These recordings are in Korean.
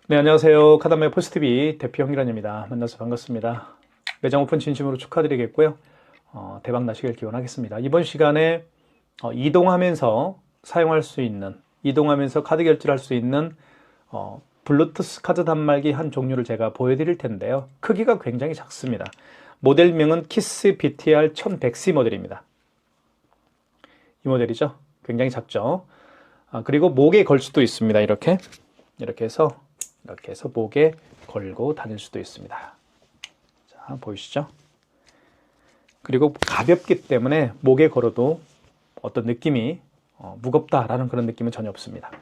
네, 안녕하세요. 카드마의 포스TV 대표 형기란입니다. 만나서 반갑습니다. 매장 오픈 진심으로 축하드리겠고요. 대박 나시길 기원하겠습니다. 이번 시간에 이동하면서 사용할 수 있는, 이동하면서 카드 결제를 할 수 있는 블루투스 카드 단말기 한 종류를 제가 보여드릴 텐데요. 크기가 굉장히 작습니다. 모델명은 키스 BTR 1100C 모델입니다. 이 모델이죠. 굉장히 작죠. 그리고 목에 걸 수도 있습니다. 이렇게 해서 목에 걸고 다닐 수도 있습니다. 자, 보이시죠? 그리고 가볍기 때문에 목에 걸어도 어떤 느낌이 무겁다라는 그런 느낌은 전혀 없습니다.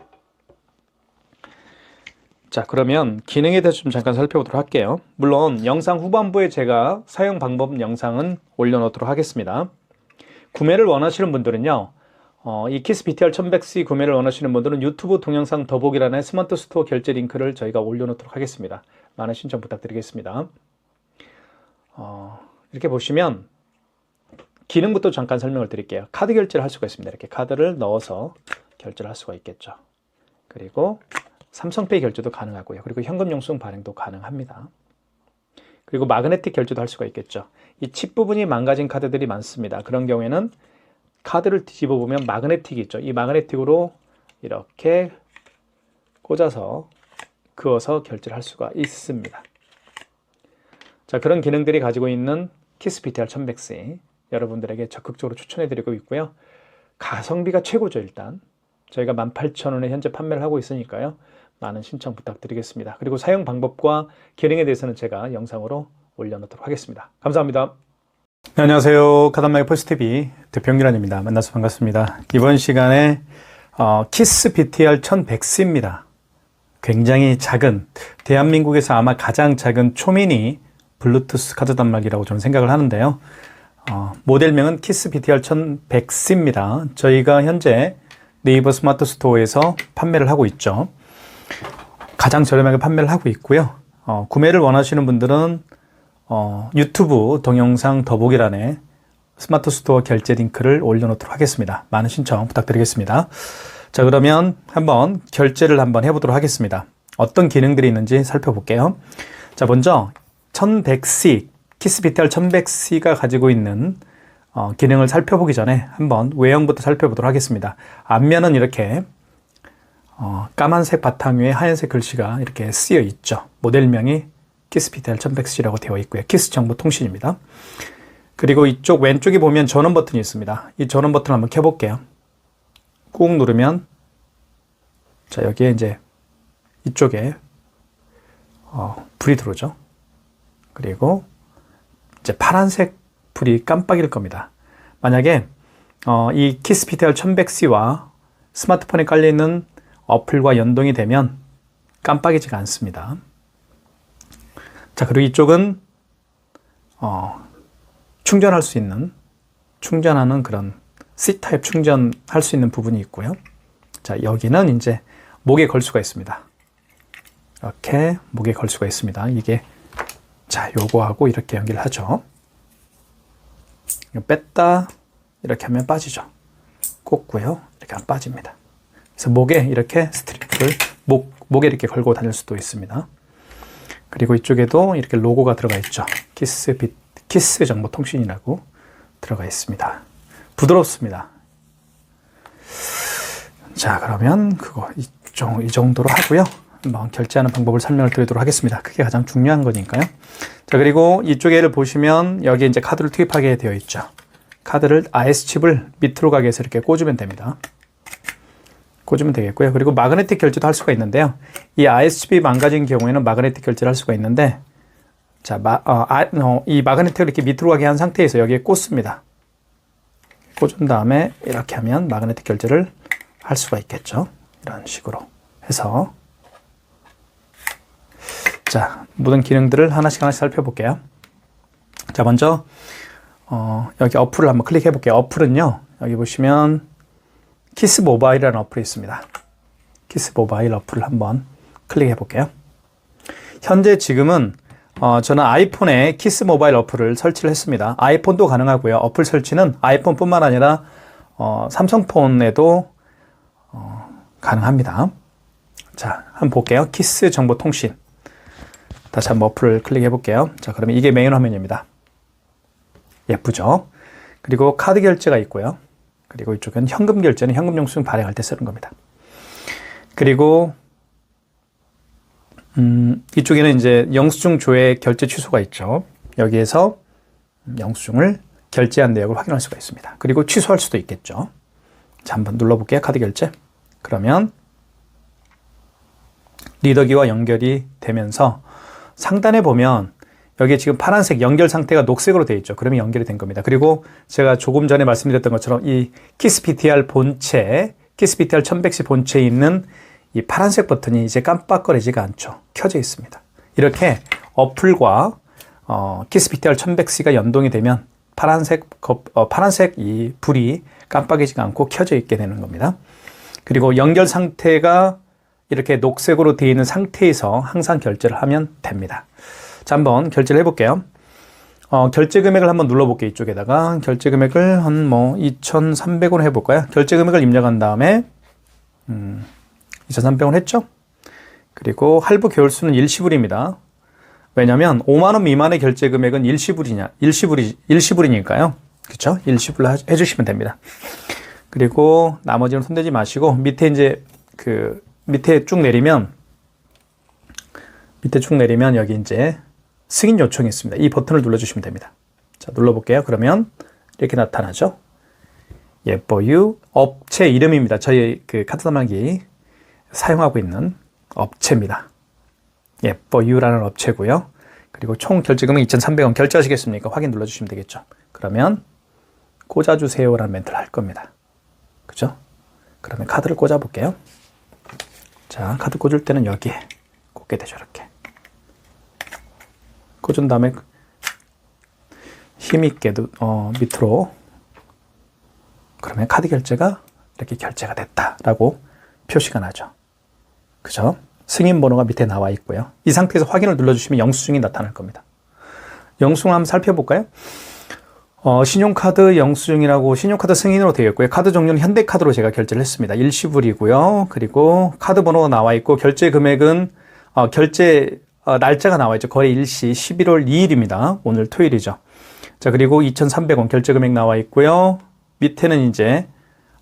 자, 그러면 기능에 대해서 좀 잠깐 살펴보도록 할게요. 물론 영상 후반부에 제가 사용 방법 영상은 올려놓도록 하겠습니다. 구매를 원하시는 분들은요, 이 키스 BTR 1100C 구매를 원하시는 분들은 유튜브 동영상 더보기란에 스마트 스토어 결제 링크를 저희가 올려놓도록 하겠습니다. 많은 신청 부탁드리겠습니다. 이렇게 보시면 기능부터 잠깐 설명을 드릴게요. 카드 결제를 할 수가 있습니다. 이렇게 카드를 넣어서 결제를 할 수가 있겠죠. 그리고 삼성페이 결제도 가능하고요. 그리고 현금 영수증 발행도 가능합니다. 그리고 마그네틱 결제도 할 수가 있겠죠. 이 칩 부분이 망가진 카드들이 많습니다. 그런 경우에는 카드를 뒤집어 보면 마그네틱이 있죠. 이 마그네틱으로 이렇게 꽂아서 그어서 결제를 할 수가 있습니다. 자, 그런 기능들이 가지고 있는 키스 BTR 1100C 여러분들에게 적극적으로 추천해드리고 있고요. 가성비가 최고죠. 일단 저희가 18,000원에 현재 판매를 하고 있으니까요. 많은 신청 부탁드리겠습니다. 그리고 사용 방법과 기능에 대해서는 제가 영상으로 올려놓도록 하겠습니다. 감사합니다. 네, 안녕하세요. 카드마의 포스TV 대표 형기란입니다. 만나서 반갑습니다. 이번 시간에 키스 BTR 1100C입니다. 굉장히 작은, 대한민국에서 아마 가장 작은 초미니 블루투스 카드 단말기라고 저는 생각을 하는데요. 모델명은 키스 BTR 1100C입니다. 저희가 현재 네이버 스마트 스토어에서 판매를 하고 있죠. 가장 저렴하게 판매를 하고 있고요. 구매를 원하시는 분들은 유튜브 동영상 더보기란에 스마트 스토어 결제 링크를 올려놓도록 하겠습니다. 많은 신청 부탁드리겠습니다. 자, 그러면 한번 결제를 한번 해보도록 하겠습니다. 어떤 기능들이 있는지 살펴볼게요. 자, 먼저 1100C, 키스 BTR 1100C가 가지고 있는 기능을 살펴보기 전에 한번 외형부터 살펴보도록 하겠습니다. 앞면은 이렇게 까만색 바탕 위에 하얀색 글씨가 이렇게 쓰여 있죠. 모델명이 키스 BTR 1100C라고 되어 있고요. 키스 정보통신입니다. 그리고 이쪽 왼쪽에 보면 전원 버튼이 있습니다. 이 전원 버튼을 한번 켜볼게요. 꾹 누르면 자, 여기에 이제 이쪽에 불이 들어오죠. 그리고 이제 파란색 불이 깜빡일 겁니다. 만약에 이 키스 BTR 1100C와 스마트폰에 깔려있는 어플과 연동이 되면 깜빡이지가 않습니다. 자, 그리고 이쪽은 충전할 수 있는, 충전하는 그런 C타입 충전할 수 있는 부분이 있고요. 자, 여기는 이제 목에 걸 수가 있습니다. 이렇게 목에 걸 수가 있습니다. 이게 자, 요거하고 이렇게 연결을 하죠. 뺐다 이렇게 하면 빠지죠. 꽂고요. 이렇게 하면 빠집니다. 그래서 목에 이렇게 스트립을 목에 이렇게 걸고 다닐 수도 있습니다. 그리고 이쪽에도 이렇게 로고가 들어가 있죠. 키스 정보통신이라고 들어가 있습니다. 부드럽습니다. 자, 그러면 이 정도로 하고요. 한번 결제하는 방법을 설명을 드리도록 하겠습니다. 그게 가장 중요한 거니까요. 자, 그리고 이쪽에를 보시면 여기 이제 카드를 투입하게 되어 있죠. 카드를 IS칩을 밑으로 가게 해서 이렇게 꽂으면 됩니다. 꽂으면 되겠고요. 그리고 마그네틱 결제도 할 수가 있는데요. 이 IS칩이 망가진 경우에는 마그네틱 결제를 할 수가 있는데, 자, 이 마그네틱을 이렇게 밑으로 가게 한 상태에서 여기에 꽂습니다. 꽂은 다음에 이렇게 하면 마그네틱 결제를 할 수가 있겠죠. 이런 식으로 해서. 자, 모든 기능들을 하나씩 살펴볼게요. 자, 먼저 여기 어플을 한번 클릭해 볼게요. 어플은요, 여기 보시면 키스 모바일이라는 어플이 있습니다. 키스 모바일 어플을 한번 클릭해 볼게요. 현재 지금은 저는 아이폰에 키스 모바일 어플을 설치를 했습니다. 아이폰도 가능하고요. 어플 설치는 아이폰뿐만 아니라 삼성폰에도 가능합니다. 자, 한번 볼게요. 키스 정보 통신. 다시 한번 어플을 클릭해 볼게요. 자, 그러면 이게 메인 화면입니다. 예쁘죠? 그리고 카드 결제가 있고요. 그리고 이쪽은 현금 결제는 현금 영수증 발행할 때 쓰는 겁니다. 그리고 이쪽에는 이제 영수증 조회 결제 취소가 있죠. 여기에서 영수증을 결제한 내역을 확인할 수가 있습니다. 그리고 취소할 수도 있겠죠. 자, 한번 눌러볼게요. 카드 결제. 그러면 리더기와 연결이 되면서 상단에 보면 여기에 지금 파란색 연결 상태가 녹색으로 되어 있죠. 그러면 연결이 된 겁니다. 그리고 제가 조금 전에 말씀드렸던 것처럼 이 키스 PTR 본체, 키스 PTR 1100C 본체에 있는 이 파란색 버튼이 이제 깜빡거리지가 않죠. 켜져 있습니다. 이렇게 어플과 키스 PTR 1100C가 연동이 되면 파란색 이 불이 깜빡이지가 않고 켜져 있게 되는 겁니다. 그리고 연결 상태가 이렇게 녹색으로 되어 있는 상태에서 항상 결제를 하면 됩니다. 자, 한번 결제를 해볼게요. 결제 금액을 한번 눌러볼게요. 이쪽에다가 결제 금액을 한 2,300원 해볼까요? 결제 금액을 입력한 다음에 2,300원 했죠? 그리고 할부 개월수는 일시불입니다. 왜냐면 5만원 미만의 결제 금액은 일시불이니까요. 그쵸? 일시불로 해주시면 됩니다. 그리고 나머지는 손대지 마시고 밑에 이제 밑에 쭉 내리면 여기 이제 승인 요청이 있습니다. 이 버튼을 눌러주시면 됩니다. 자, 눌러볼게요. 그러면 이렇게 나타나죠. 예뻐유 업체 이름입니다. 저희 카드 단말기 사용하고 있는 업체입니다. 예뻐유라는 업체고요. 그리고 총 결제금액 2,300원 결제하시겠습니까? 확인 눌러주시면 되겠죠. 그러면 꽂아주세요라는 멘트를 할 겁니다. 그죠? 그러면 카드를 꽂아볼게요. 자, 카드 꽂을 때는 여기에 꽂게 되죠. 이렇게 꽂은 다음에 힘있게도 밑으로, 그러면 카드 결제가 이렇게 결제가 됐다라고 표시가 나죠. 그죠? 승인 번호가 밑에 나와 있고요. 이 상태에서 확인을 눌러주시면 영수증이 나타날 겁니다. 영수증 한번 살펴볼까요? 신용카드 영수증이라고 신용카드 승인으로 되어 있고요. 카드 종류는 현대카드로 제가 결제를 했습니다. 일시불이고요. 그리고 카드 번호가 나와 있고 결제 금액은 결제 날짜가 나와 있죠. 거래 일시 11월 2일입니다. 오늘 토요일이죠. 자, 그리고 2,300원 결제 금액 나와 있고요. 밑에는 이제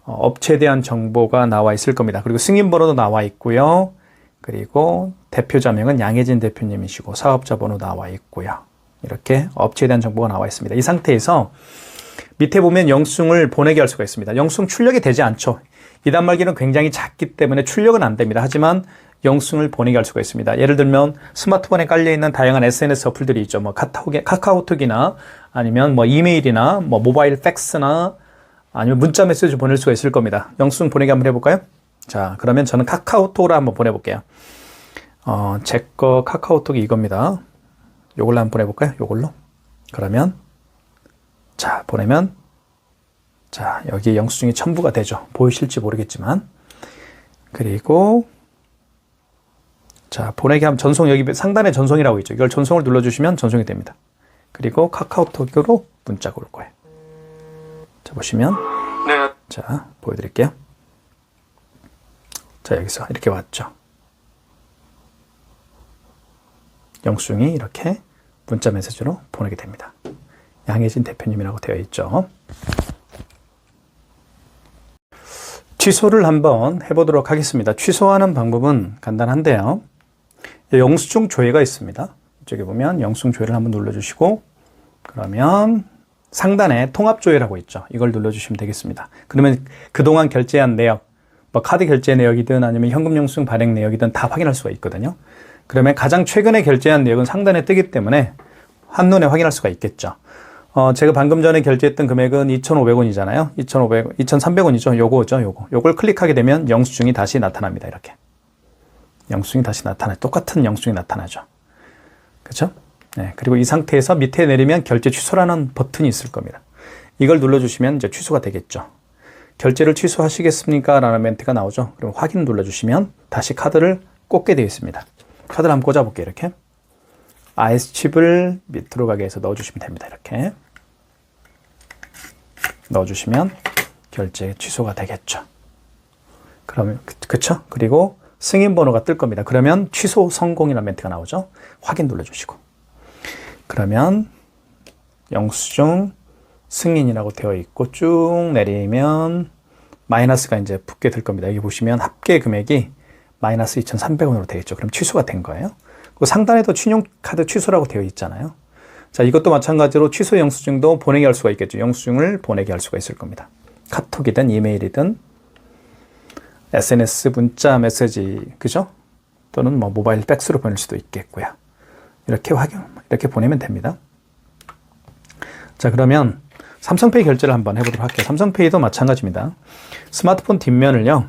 업체에 대한 정보가 나와 있을 겁니다. 그리고 승인 번호도 나와 있고요. 그리고 대표자명은 양혜진 대표님이시고 사업자 번호 나와 있고요. 이렇게 업체에 대한 정보가 나와 있습니다. 이 상태에서 밑에 보면 영수증을 보내게 할 수가 있습니다. 영수증 출력이 되지 않죠. 이 단말기는 굉장히 작기 때문에 출력은 안 됩니다. 하지만 영수증을 보내게 할 수가 있습니다. 예를 들면 스마트폰에 깔려있는 다양한 SNS 어플들이 있죠. 뭐 카카오톡이나 아니면 뭐 이메일이나 뭐 모바일 팩스나 아니면 문자 메시지 보낼 수가 있을 겁니다. 영수증 보내기 한번 해볼까요? 자, 그러면 저는 카카오톡으로 한번 보내볼게요. 제 거 카카오톡이 이겁니다. 요걸로 한번 보내볼까요? 요걸로. 그러면 자, 보내면 자, 여기 영수증이 첨부가 되죠. 보이실지 모르겠지만. 그리고 자, 보내기 하면 전송, 여기 상단에 전송이라고 있죠. 이걸 전송을 눌러주시면 전송이 됩니다. 그리고 카카오톡으로 문자가 올 거예요. 자, 보시면 네. 자, 보여드릴게요. 자, 여기서 이렇게 왔죠. 영수증이 이렇게 문자 메시지로 보내게 됩니다. 양혜진 대표님이라고 되어 있죠. 취소를 한번 해보도록 하겠습니다. 취소하는 방법은 간단한데요. 영수증 조회가 있습니다. 이쪽에 보면 영수증 조회를 한번 눌러주시고, 그러면 상단에 통합 조회라고 있죠. 이걸 눌러주시면 되겠습니다. 그러면 그동안 결제한 내역, 뭐 카드 결제 내역이든 아니면 현금 영수증 발행 내역이든 다 확인할 수가 있거든요. 그러면 가장 최근에 결제한 내역은 상단에 뜨기 때문에 한눈에 확인할 수가 있겠죠. 제가 방금 전에 결제했던 금액은 2,500원이잖아요. 2,300원이죠. 요거죠. 요걸 클릭하게 되면 영수증이 다시 나타납니다. 이렇게. 영수증이 다시 나타나요. 똑같은 영수증이 나타나죠. 그렇죠? 네. 그리고 이 상태에서 밑에 내리면 결제 취소라는 버튼이 있을 겁니다. 이걸 눌러주시면 이제 취소가 되겠죠. 결제를 취소하시겠습니까? 라는 멘트가 나오죠. 그럼 확인 눌러주시면 다시 카드를 꽂게 되어 있습니다. 카드를 한번 꽂아볼게요. 이렇게. IS칩을 밑으로 가게 해서 넣어주시면 됩니다. 이렇게. 넣어주시면 결제 취소가 되겠죠. 그러면, 그쵸? 그리고 승인 번호가 뜰 겁니다. 그러면 취소 성공이라는 멘트가 나오죠. 확인 눌러주시고. 그러면 영수증 승인이라고 되어 있고 쭉 내리면 마이너스가 이제 붙게 될 겁니다. 여기 보시면 합계 금액이 마이너스 2,300원으로 되어 있죠. 그럼 취소가 된 거예요. 그 상단에도 신용카드 취소라고 되어 있잖아요. 자, 이것도 마찬가지로 취소 영수증도 보내게 할 수가 있겠죠. 영수증을 보내게 할 수가 있을 겁니다. 카톡이든 이메일이든 SNS, 문자, 메시지, 그죠? 또는 뭐 모바일 팩스로 보낼 수도 있겠고요. 이렇게 보내면 됩니다. 자, 그러면 삼성페이 결제를 한번 해보도록 할게요. 삼성페이도 마찬가지입니다. 스마트폰 뒷면을요,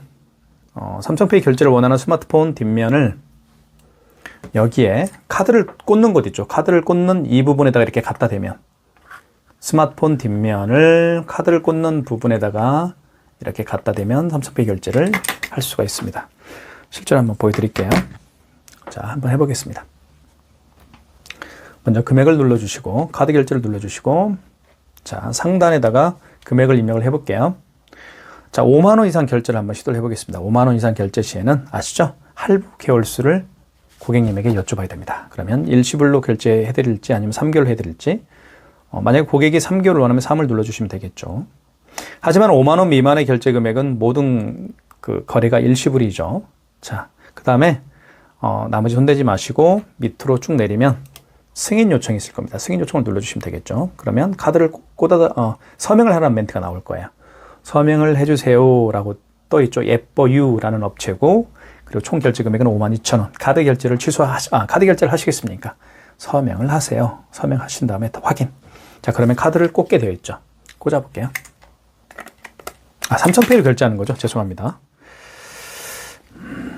삼성페이 결제를 원하는 스마트폰 뒷면을 여기에 카드를 꽂는 곳 있죠. 카드를 꽂는 이 부분에다가 이렇게 갖다 대면 스마트폰 뒷면을 카드를 꽂는 부분에다가 이렇게 갖다 대면 삼성페이 결제를 할 수가 있습니다. 실제로 한번 보여드릴게요. 자, 한번 해보겠습니다. 먼저 금액을 눌러주시고 카드 결제를 눌러주시고 자, 상단에다가 금액을 입력을 해볼게요. 자, 5만 원 이상 결제를 한번 시도를 해보겠습니다. 5만 원 이상 결제 시에는 아시죠? 할부 개월수를 고객님에게 여쭤봐야 됩니다. 그러면 일시불로 결제해드릴지 아니면 3개월 해드릴지 만약에 고객이 3개월을 원하면 3을 눌러주시면 되겠죠. 하지만 5만 원 미만의 결제 금액은 모든 그 거래가 일시불이죠. 자, 그 다음에 나머지 손대지 마시고 밑으로 쭉 내리면 승인 요청이 있을 겁니다. 승인 요청을 눌러주시면 되겠죠. 그러면 카드를 서명을 하라는 멘트가 나올 거예요. 서명을 해주세요 라고 떠있죠. 예뻐유라는 업체고 그리고 총 결제 금액은 52,000원. 카드 결제를 카드 결제를 하시겠습니까? 서명을 하세요. 서명하신 다음에 확인. 자, 그러면 카드를 꽂게 되어 있죠. 꽂아볼게요. 삼성페이로 결제하는 거죠. 죄송합니다.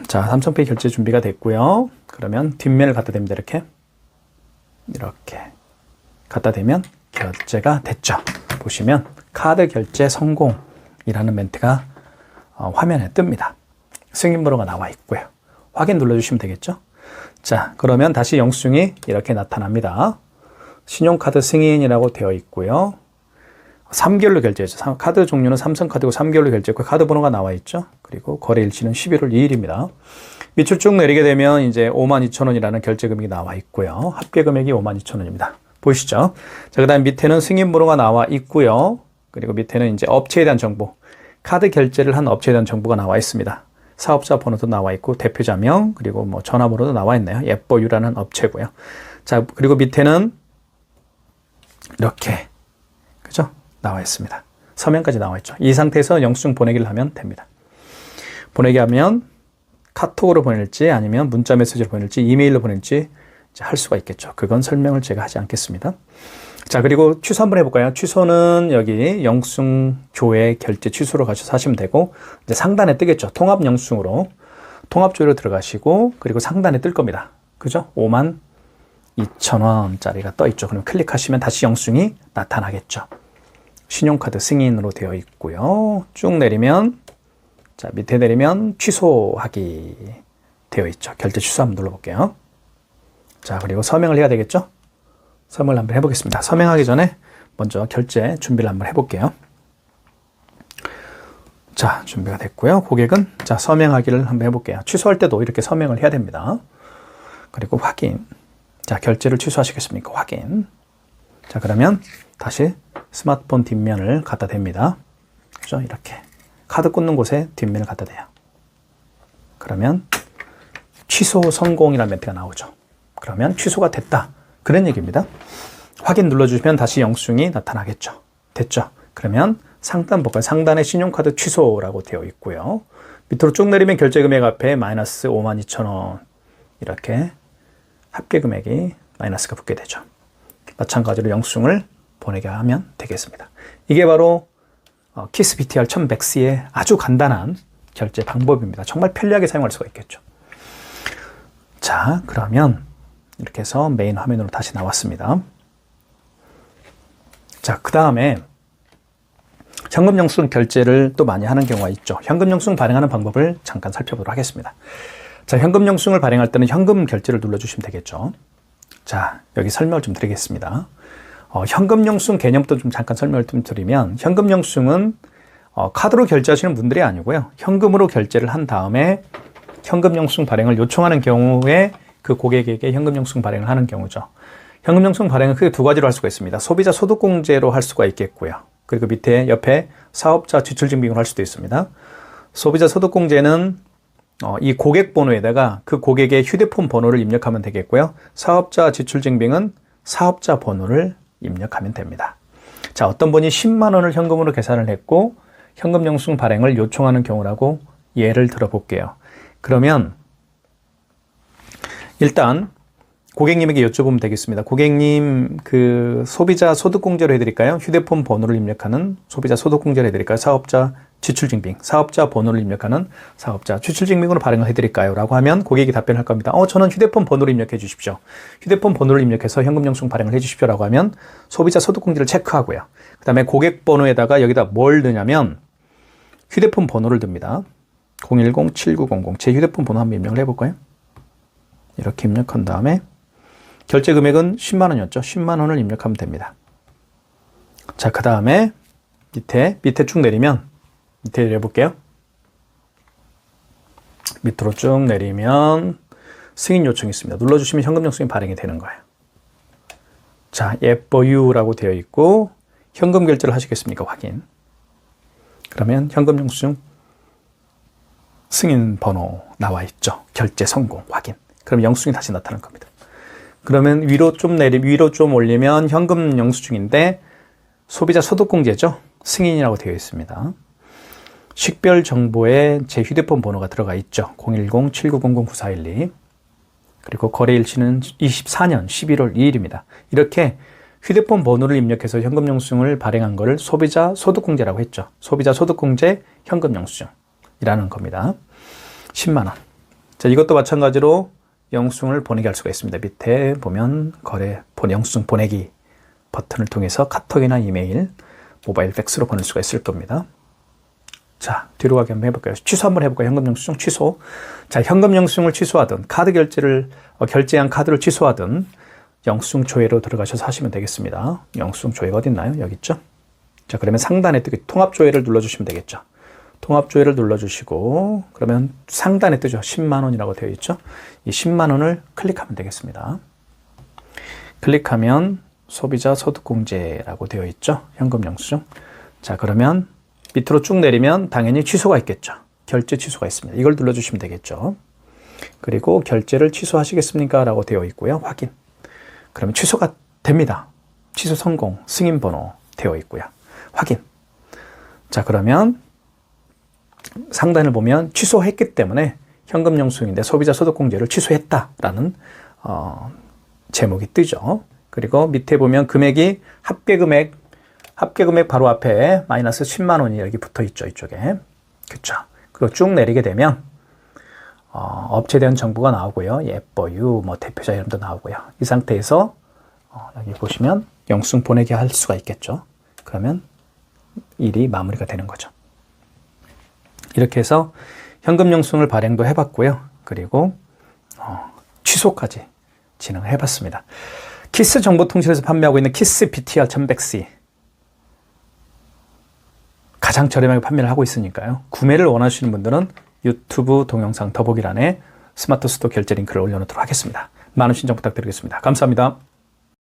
자, 삼성페이 결제 준비가 됐고요. 그러면 뒷면을 갖다 댑니다. 이렇게 갖다 대면 결제가 됐죠. 보시면 카드 결제 성공이라는 멘트가 화면에 뜹니다. 승인번호가 나와 있고요. 확인 눌러주시면 되겠죠. 자, 그러면 다시 영수증이 이렇게 나타납니다. 신용카드 승인이라고 되어 있고요. 3개월로 결제했죠. 카드 종류는 삼성카드고 3개월로 결제했고 카드 번호가 나와 있죠. 그리고 거래 일치는 11월 2일입니다. 밑으로 쭉 내리게 되면 이제 52,000원이라는 결제 금액이 나와 있고요. 합계 금액이 52,000원입니다. 보이시죠? 자, 그 다음 밑에는 승인 번호가 나와 있고요. 그리고 밑에는 이제 업체에 대한 정보, 카드 결제를 한 업체에 대한 정보가 나와 있습니다. 사업자 번호도 나와 있고 대표자명 그리고 뭐 전화번호도 나와 있네요. 예뻐유라는 업체고요. 자, 그리고 밑에는 이렇게 그죠? 나와 있습니다. 서명까지 나와 있죠. 이 상태에서 영수증 보내기를 하면 됩니다. 보내기 하면 카톡으로 보낼지 아니면 문자 메시지로 보낼지 이메일로 보낼지 할 수가 있겠죠. 그건 설명을 제가 하지 않겠습니다. 자, 그리고 취소 한번 해볼까요? 취소는 여기 영수증 조회 결제 취소로 가셔서 하시면 되고 이제 상단에 뜨겠죠. 통합 영수증으로 통합 조회로 들어가시고 그리고 상단에 뜰 겁니다. 그죠? 52,000원짜리가 떠 있죠. 그럼 클릭하시면 다시 영수증이 나타나겠죠. 신용카드 승인으로 되어 있고요. 쭉 내리면 자, 밑에 내리면 취소하기 되어 있죠. 결제 취소 한번 눌러볼게요. 자, 그리고 서명을 해야 되겠죠? 서명을 한번 해보겠습니다. 서명하기 전에 먼저 결제 준비를 한번 해볼게요. 자, 준비가 됐고요. 고객은 자, 서명하기를 한번 해볼게요. 취소할 때도 이렇게 서명을 해야 됩니다. 그리고 확인. 자, 결제를 취소하시겠습니까? 확인. 자, 그러면 다시 스마트폰 뒷면을 갖다 댑니다. 그죠? 이렇게. 카드 꽂는 곳에 뒷면을 갖다 대요. 그러면 취소 성공이라는 멘트가 나오죠. 그러면 취소가 됐다. 그런 얘기입니다. 확인 눌러주시면 다시 영수증이 나타나겠죠. 됐죠? 그러면 상단 볼까요? 상단에 신용카드 취소라고 되어 있고요. 밑으로 쭉 내리면 결제금액 앞에 마이너스 52,000원 이렇게 합계 금액이 마이너스가 붙게 되죠. 마찬가지로 영수증을 보내게 하면 되겠습니다. 이게 바로 키스 BTR 1100C의 아주 간단한 결제 방법입니다. 정말 편리하게 사용할 수가 있겠죠. 자, 그러면 이렇게 해서 메인 화면으로 다시 나왔습니다. 자, 그 다음에 현금 영수증 결제를 또 많이 하는 경우가 있죠. 현금 영수증 발행하는 방법을 잠깐 살펴보도록 하겠습니다. 자, 현금 영수증을 발행할 때는 현금 결제를 눌러주시면 되겠죠. 자, 여기 설명을 좀 드리겠습니다. 현금 영수증 개념도 좀 잠깐 설명을 좀 드리면 현금 영수증은 카드로 결제하시는 분들이 아니고요. 현금으로 결제를 한 다음에 현금 영수증 발행을 요청하는 경우에 그 고객에게 현금 영수증 발행을 하는 경우죠. 현금 영수증 발행은 크게 두 가지로 할 수가 있습니다. 소비자 소득공제로 할 수가 있겠고요. 그리고 밑에 옆에 사업자 지출증빙으로 할 수도 있습니다. 소비자 소득공제는 이 고객 번호에다가 그 고객의 휴대폰 번호를 입력하면 되겠고요. 사업자 지출증빙은 사업자 번호를 입력하면 됩니다. 자, 어떤 분이 10만 원을 현금으로 계산을 했고 현금 영수증 발행을 요청하는 경우라고 예를 들어 볼게요. 그러면 일단 고객님에게 여쭤보면 되겠습니다. 고객님, 그 소비자 소득공제로 해드릴까요? 휴대폰 번호를 입력하는 소비자 소득공제로 해드릴까요? 사업자 지출증빙, 사업자 번호를 입력하는 사업자 지출증빙으로 발행을 해드릴까요? 라고 하면 고객이 답변할 겁니다. 저는 휴대폰 번호를 입력해 주십시오. 휴대폰 번호를 입력해서 현금 영수증 발행을 해 주십시오. 라고 하면 소비자 소득공제를 체크하고요. 그 다음에 고객 번호에다가 여기다 뭘 넣냐면 휴대폰 번호를 듭니다. 010-7900. 제 휴대폰 번호 한번 입력을 해볼까요? 이렇게 입력한 다음에 결제 금액은 10만 원이었죠. 10만 원을 입력하면 됩니다. 자, 그 다음에 밑에 쭉 내리면 밑에 내려볼게요. 밑으로 쭉 내리면 승인 요청이 있습니다. 눌러주시면 현금 영수증이 발행이 되는 거예요. 자, 예뻐요라고 되어 있고 현금 결제를 하시겠습니까? 확인. 그러면 현금 영수증 승인 번호 나와 있죠. 결제 성공 확인. 그럼 영수증이 다시 나타날 겁니다. 그러면 위로 좀 올리면 현금 영수증인데 소비자 소득공제죠. 승인이라고 되어 있습니다. 식별 정보에 제 휴대폰 번호가 들어가 있죠. 010-7900-9412. 그리고 거래일치는 24년 11월 2일입니다. 이렇게 휴대폰 번호를 입력해서 현금 영수증을 발행한 것을 소비자 소득공제라고 했죠. 소비자 소득공제 현금 영수증이라는 겁니다. 10만 원. 자, 이것도 마찬가지로 영수증을 보내게 할 수가 있습니다. 밑에 보면 영수증 보내기 버튼을 통해서 카톡이나 이메일, 모바일 팩스로 보낼 수가 있을 겁니다. 자, 뒤로 가기 한번 해볼까요? 취소 한번 해볼까요? 현금 영수증 취소. 자, 현금 영수증을 취소하든 카드 결제한 카드를 취소하든 영수증 조회로 들어가셔서 하시면 되겠습니다. 영수증 조회가 어디 있나요? 여기 있죠? 자, 그러면 상단에 통합 조회를 눌러주시면 되겠죠. 통합 조회를 눌러주시고 그러면 상단에 뜨죠. 10만 원이라고 되어 있죠. 이 10만 원을 클릭하면 되겠습니다. 클릭하면 소비자 소득공제라고 되어 있죠. 현금 영수증. 자, 그러면 밑으로 쭉 내리면 당연히 취소가 있겠죠. 결제 취소가 있습니다. 이걸 눌러주시면 되겠죠. 그리고 결제를 취소하시겠습니까? 라고 되어 있고요. 확인. 그러면 취소가 됩니다. 취소 성공, 승인 번호 되어 있고요. 확인. 자, 그러면 상단을 보면 취소했기 때문에 현금 영수증인데 소비자 소득공제를 취소했다라는 제목이 뜨죠. 그리고 밑에 보면 금액이 합계금액 바로 앞에 마이너스 10만 원이 여기 붙어 있죠. 이쪽에. 그쵸. 그리고 쭉 내리게 되면 업체에 대한 정보가 나오고요. 예뻐요. 대표자 이름도 나오고요. 이 상태에서 여기 보시면 영수증 보내게 할 수가 있겠죠. 그러면 일이 마무리가 되는 거죠. 이렇게 해서 현금 영수증을 발행도 해봤고요. 그리고 취소까지 진행을 해봤습니다. 키스 정보통신에서 판매하고 있는 키스 BTR 1100C 가장 저렴하게 판매를 하고 있으니까요. 구매를 원하시는 분들은 유튜브 동영상 더보기란에 스마트 스토어 결제 링크를 올려놓도록 하겠습니다. 많은 신청 부탁드리겠습니다. 감사합니다.